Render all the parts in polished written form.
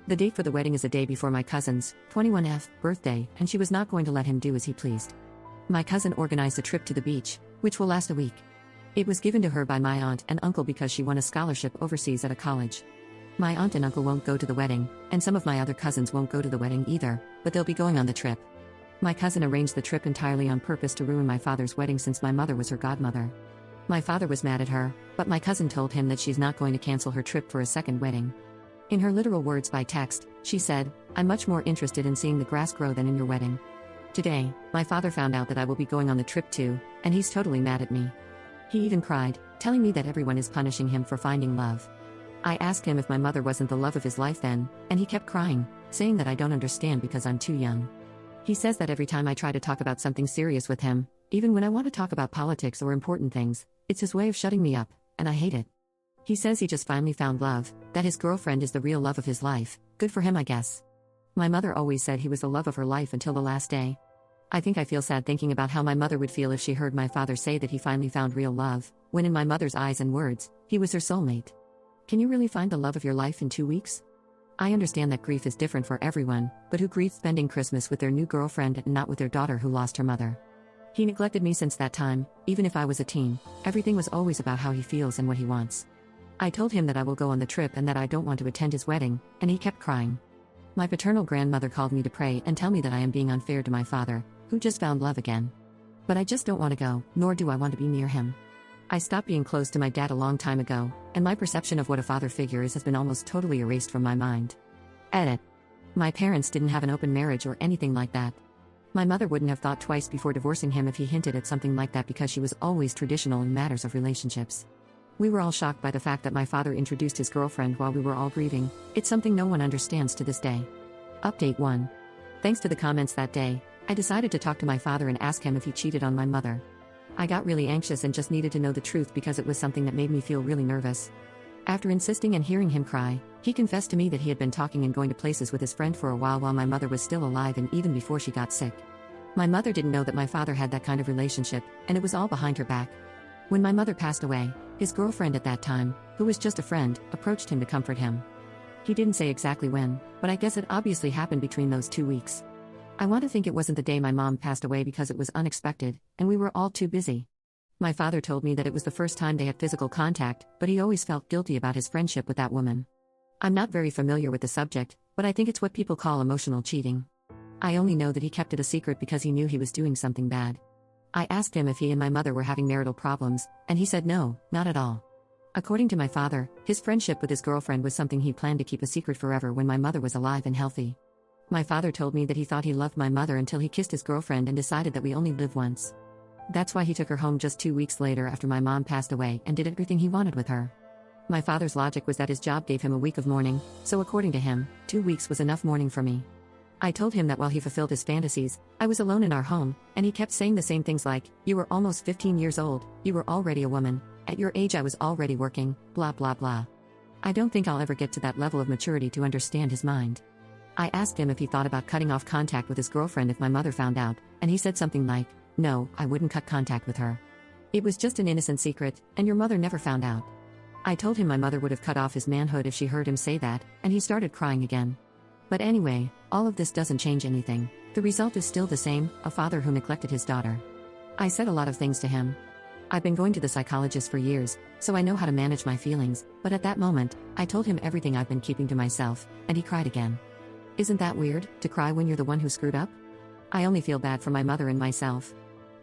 The date for the wedding is a day before my cousin's, 21F, birthday, and she was not going to let him do as he pleased. My cousin organized a trip to the beach, which will last a week. It was given to her by my aunt and uncle because she won a scholarship overseas at a college. My aunt and uncle won't go to the wedding, and some of my other cousins won't go to the wedding either, but they'll be going on the trip. My cousin arranged the trip entirely on purpose to ruin my father's wedding since my mother was her godmother. My father was mad at her, but my cousin told him that she's not going to cancel her trip for a second wedding. In her literal words by text, she said, "I'm much more interested in seeing the grass grow than in your wedding." Today, my father found out that I will be going on the trip too, and he's totally mad at me. He even cried, telling me that everyone is punishing him for finding love. I asked him if my mother wasn't the love of his life then, and he kept crying, saying that I don't understand because I'm too young. He says that every time I try to talk about something serious with him, even when I want to talk about politics or important things, it's his way of shutting me up, and I hate it. He says he just finally found love, that his girlfriend is the real love of his life. Good for him, I guess. My mother always said he was the love of her life until the last day. I think I feel sad thinking about how my mother would feel if she heard my father say that he finally found real love, when in my mother's eyes and words, he was her soulmate. Can you really find the love of your life in 2 weeks? I understand that grief is different for everyone, but who grieves spending Christmas with their new girlfriend and not with their daughter who lost her mother? He neglected me since that time, even if I was a teen. Everything was always about how he feels and what he wants. I told him that I will go on the trip and that I don't want to attend his wedding, and he kept crying. My paternal grandmother called me to pray and tell me that I am being unfair to my father, who just found love again. But I just don't want to go, nor do I want to be near him. I stopped being close to my dad a long time ago, and my perception of what a father figure is has been almost totally erased from my mind. Edit. My parents didn't have an open marriage or anything like that. My mother wouldn't have thought twice before divorcing him if he hinted at something like that because she was always traditional in matters of relationships. We were all shocked by the fact that my father introduced his girlfriend while we were all grieving. It's something no one understands to this day. Update 1. Thanks to the comments that day, I decided to talk to my father and ask him if he cheated on my mother. I got really anxious and just needed to know the truth because it was something that made me feel really nervous. After insisting and hearing him cry, he confessed to me that he had been talking and going to places with his friend for a while my mother was still alive and even before she got sick. My mother didn't know that my father had that kind of relationship, and it was all behind her back. When my mother passed away, his girlfriend at that time, who was just a friend, approached him to comfort him. He didn't say exactly when, but I guess it obviously happened between those 2 weeks. I want to think it wasn't the day my mom passed away because it was unexpected, and we were all too busy. My father told me that it was the first time they had physical contact, but he always felt guilty about his friendship with that woman. I'm not very familiar with the subject, but I think it's what people call emotional cheating. I only know that he kept it a secret because he knew he was doing something bad. I asked him if he and my mother were having marital problems, and he said no, not at all. According to my father, his friendship with his girlfriend was something he planned to keep a secret forever when my mother was alive and healthy. My father told me that he thought he loved my mother until he kissed his girlfriend and decided that we only live once. That's why he took her home just 2 weeks later after my mom passed away and did everything he wanted with her. My father's logic was that his job gave him a week of mourning, so according to him, 2 weeks was enough mourning for me. I told him that while he fulfilled his fantasies, I was alone in our home, and he kept saying the same things like, "You were almost 15 years old, you were already a woman, at your age I was already working, blah blah blah." I don't think I'll ever get to that level of maturity to understand his mind. I asked him if he thought about cutting off contact with his girlfriend if my mother found out, and he said something like, "No, I wouldn't cut contact with her. It was just an innocent secret, and your mother never found out." I told him my mother would have cut off his manhood if she heard him say that, and he started crying again. But anyway, all of this doesn't change anything. The result is still the same, a father who neglected his daughter. I said a lot of things to him. I've been going to the psychologist for years, so I know how to manage my feelings, but at that moment, I told him everything I've been keeping to myself, and he cried again. Isn't that weird, to cry when you're the one who screwed up? I only feel bad for my mother and myself.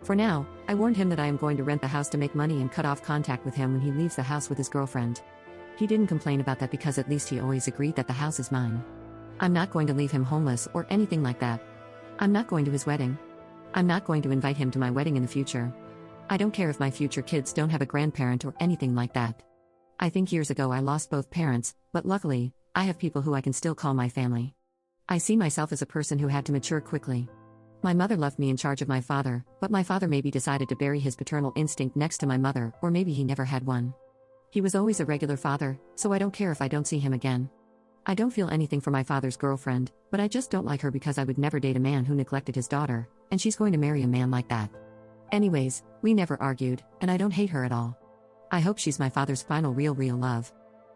For now, I warned him that I am going to rent the house to make money and cut off contact with him when he leaves the house with his girlfriend. He didn't complain about that because at least he always agreed that the house is mine. I'm not going to leave him homeless or anything like that. I'm not going to his wedding. I'm not going to invite him to my wedding in the future. I don't care if my future kids don't have a grandparent or anything like that. I think years ago I lost both parents, but luckily, I have people who I can still call my family. I see myself as a person who had to mature quickly. My mother left me in charge of my father, but my father maybe decided to bury his paternal instinct next to my mother, or maybe he never had one. He was always a regular father, so I don't care if I don't see him again. I don't feel anything for my father's girlfriend, but I just don't like her because I would never date a man who neglected his daughter, and she's going to marry a man like that. Anyways, we never argued, and I don't hate her at all. I hope she's my father's final real love.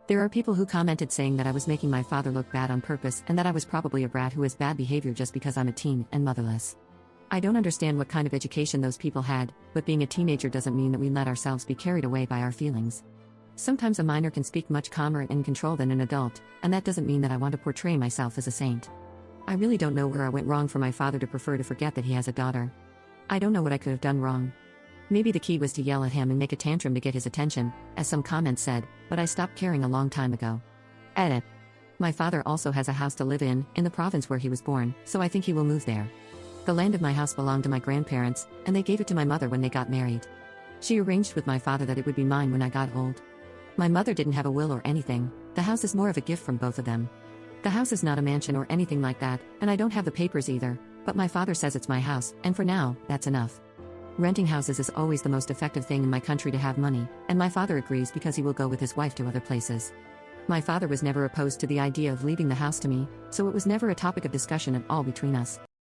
There are people who commented saying that I was making my father look bad on purpose and that I was probably a brat who has bad behavior just because I'm a teen and motherless. I don't understand what kind of education those people had, but being a teenager doesn't mean that we let ourselves be carried away by our feelings. Sometimes a minor can speak much calmer and in control than an adult, and that doesn't mean that I want to portray myself as a saint. I really don't know where I went wrong for my father to prefer to forget that he has a daughter. I don't know what I could have done wrong. Maybe the key was to yell at him and make a tantrum to get his attention, as some comments said, but I stopped caring a long time ago. Edit. My father also has a house to live in the province where he was born, so I think he will move there. The land of my house belonged to my grandparents, and they gave it to my mother when they got married. She arranged with my father that it would be mine when I got old. My mother didn't have a will or anything, the house is more of a gift from both of them. The house is not a mansion or anything like that, and I don't have the papers either, but my father says it's my house, and for now, that's enough. Renting houses is always the most effective thing in my country to have money, and my father agrees because he will go with his wife to other places. My father was never opposed to the idea of leaving the house to me, so it was never a topic of discussion at all between us.